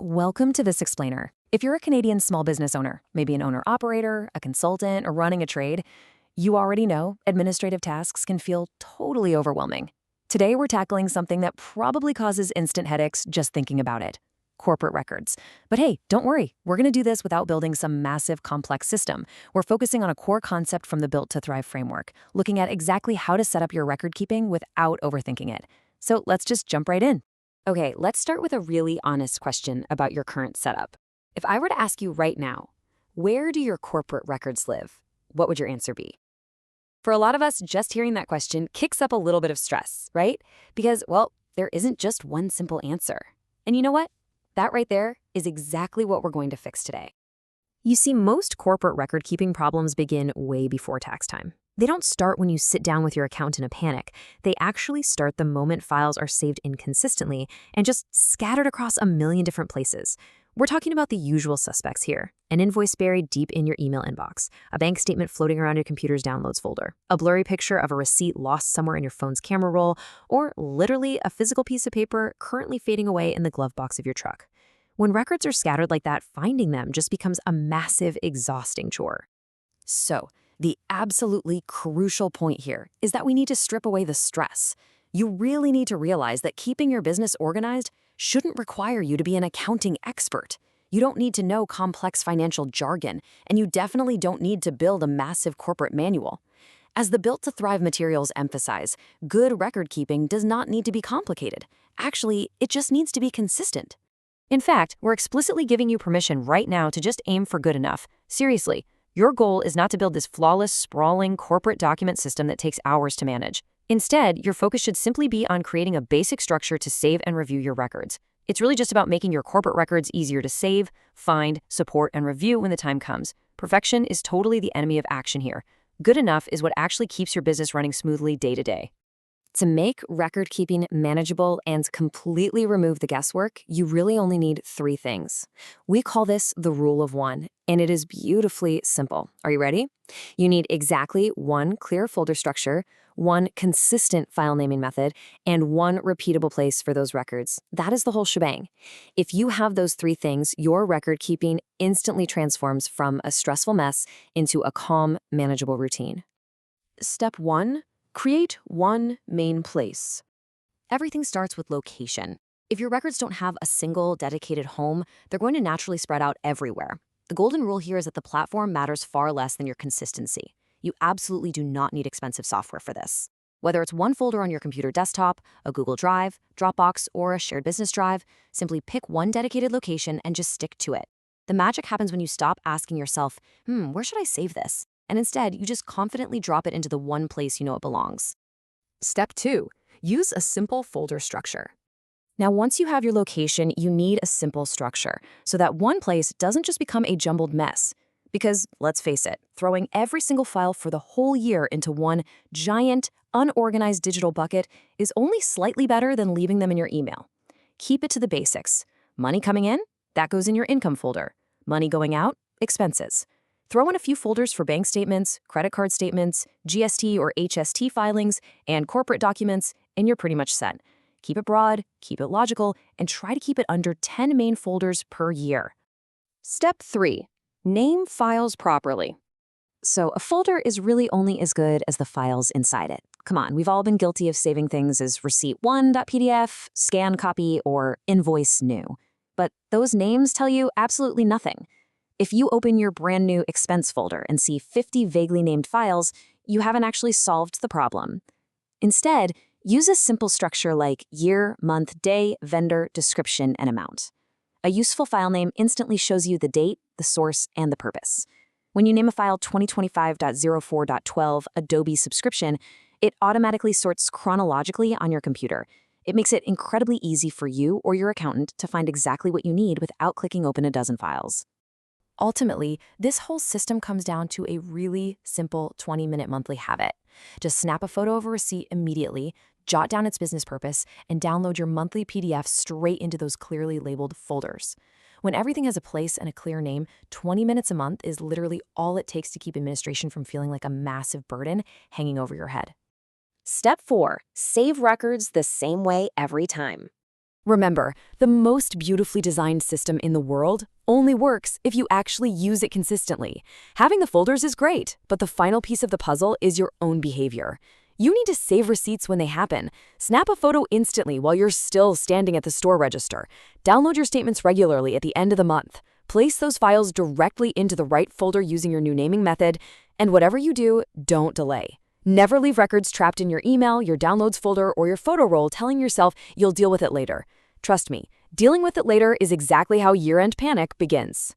Welcome to This Explainer. If you're a Canadian small business owner, maybe an owner-operator, a consultant, or running a trade, you already know administrative tasks can feel totally overwhelming. Today, we're tackling something that probably causes instant headaches just thinking about it: corporate records. But hey, don't worry, we're going to do this without building some massive, complex system. We're focusing on a core concept from the Built to Thrive framework, looking at exactly how to set up your record keeping without overthinking it. So let's just jump right in. Okay, let's start with a really honest question about your current setup. If I were to ask you right now, where do your corporate records live? What would your answer be? For a lot of us, just hearing that question kicks up a little bit of stress, right? Because, well, there isn't just one simple answer. And you know what? That right there is exactly what we're going to fix today. You see, most corporate record-keeping problems begin way before tax time. They don't start when you sit down with your accountant in a panic. They actually start the moment files are saved inconsistently and just scattered across a million different places. We're talking about the usual suspects here: an invoice buried deep in your email inbox, a bank statement floating around your computer's downloads folder, a blurry picture of a receipt lost somewhere in your phone's camera roll, or literally a physical piece of paper currently fading away in the glove box of your truck. When records are scattered like that, finding them just becomes a massive, exhausting chore. So, the absolutely crucial point here is that we need to strip away the stress. You really need to realize that keeping your business organized shouldn't require you to be an accounting expert. You don't need to know complex financial jargon, and you definitely don't need to build a massive corporate manual. As the Built to Thrive materials emphasize, good record keeping does not need to be complicated. Actually, it just needs to be consistent. In fact, we're explicitly giving you permission right now to just aim for good enough. Seriously, your goal is not to build this flawless, sprawling corporate document system that takes hours to manage. Instead, your focus should simply be on creating a basic structure to save and review your records. It's really just about making your corporate records easier to save, find, support, and review when the time comes. Perfection is totally the enemy of action here. Good enough is what actually keeps your business running smoothly day to day. To make record-keeping manageable and completely remove the guesswork, you really only need three things. We call this the rule of one, and it is beautifully simple. Are you ready? You need exactly one clear folder structure, one consistent file naming method, and one repeatable place for those records. That is the whole shebang. If you have those three things, your record-keeping instantly transforms from a stressful mess into a calm, manageable routine. Step 1. Create one main place. Everything starts with location. If your records don't have a single dedicated home, they're going to naturally spread out everywhere. The golden rule here is that the platform matters far less than your consistency. You absolutely do not need expensive software for this. Whether it's one folder on your computer desktop, a Google Drive, Dropbox, or a shared business drive, simply pick one dedicated location and just stick to it. The magic happens when you stop asking yourself, where should I save this? And instead, you just confidently drop it into the one place you know it belongs. Step 2. Use a simple folder structure. Now, once you have your location, you need a simple structure so that one place doesn't just become a jumbled mess. Because, let's face it, throwing every single file for the whole year into one giant, unorganized digital bucket is only slightly better than leaving them in your email. Keep it to the basics. Money coming in? That goes in your income folder. Money going out? Expenses. Throw in a few folders for bank statements, credit card statements, GST or HST filings, and corporate documents, and you're pretty much set. Keep it broad, keep it logical, and try to keep it under 10 main folders per year. Step 3. Name files properly. So a folder is really only as good as the files inside it. Come on, we've all been guilty of saving things as receipt1.pdf, scan copy, or invoice new. But those names tell you absolutely nothing. If you open your brand new expense folder and see 50 vaguely named files, you haven't actually solved the problem. Instead, use a simple structure like year, month, day, vendor, description, and amount. A useful file name instantly shows you the date, the source, and the purpose. When you name a file 2025.04.12 Adobe subscription, it automatically sorts chronologically on your computer. It makes it incredibly easy for you or your accountant to find exactly what you need without clicking open a dozen files. Ultimately, this whole system comes down to a really simple 20-minute monthly habit. Just snap a photo of a receipt immediately, jot down its business purpose, and download your monthly PDF straight into those clearly labeled folders. When everything has a place and a clear name, 20 minutes a month is literally all it takes to keep administration from feeling like a massive burden hanging over your head. Step 4. Save records the same way every time. Remember, the most beautifully designed system in the world only works if you actually use it consistently. Having the folders is great, but the final piece of the puzzle is your own behavior. You need to save receipts when they happen. Snap a photo instantly while you're still standing at the store register. Download your statements regularly at the end of the month. Place those files directly into the right folder using your new naming method. And whatever you do, don't delay. Never leave records trapped in your email, your downloads folder, or your photo roll telling yourself you'll deal with it later. Trust me, dealing with it later is exactly how year-end panic begins.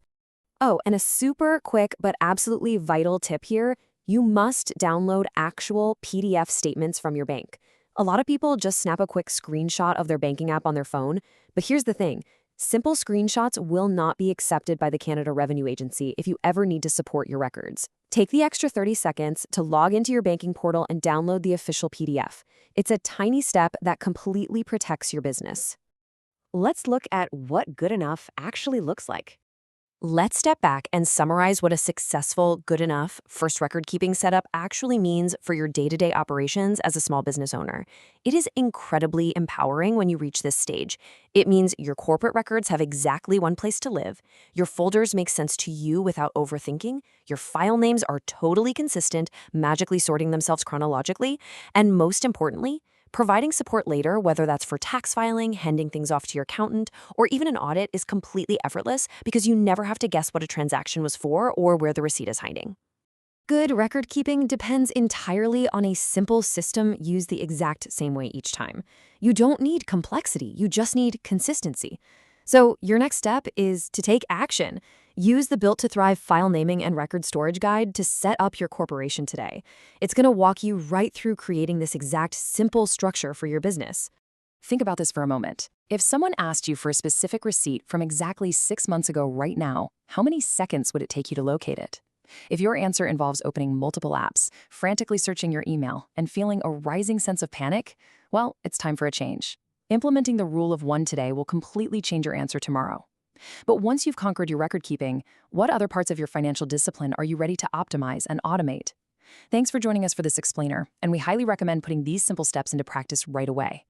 Oh, and a super quick but absolutely vital tip here: you must download actual PDF statements from your bank. A lot of people just snap a quick screenshot of their banking app on their phone, but here's the thing. Simple screenshots will not be accepted by the Canada Revenue Agency if you ever need to support your records. Take the extra 30 seconds to log into your banking portal and download the official PDF. It's a tiny step that completely protects your business. Let's look at what good enough actually looks like. Let's step back and summarize what a successful, good enough first record-keeping setup actually means for your day-to-day operations as a small business owner. It is incredibly empowering when you reach this stage. It means your corporate records have exactly one place to live, your folders make sense to you without overthinking, your file names are totally consistent, magically sorting themselves chronologically, and most importantly, providing support later, whether that's for tax filing, handing things off to your accountant, or even an audit, is completely effortless because you never have to guess what a transaction was for or where the receipt is hiding. Good record keeping depends entirely on a simple system used the exact same way each time. You don't need complexity, you just need consistency. So your next step is to take action. Use the Built to Thrive file naming and record storage guide to set up your corporation today. It's going to walk you right through creating this exact simple structure for your business. Think about this for a moment. If someone asked you for a specific receipt from exactly 6 months ago right now, how many seconds would it take you to locate it? If your answer involves opening multiple apps, frantically searching your email, and feeling a rising sense of panic, well, it's time for a change. Implementing the rule of one today will completely change your answer tomorrow. But once you've conquered your record keeping, what other parts of your financial discipline are you ready to optimize and automate? Thanks for joining us for this explainer, and we highly recommend putting these simple steps into practice right away.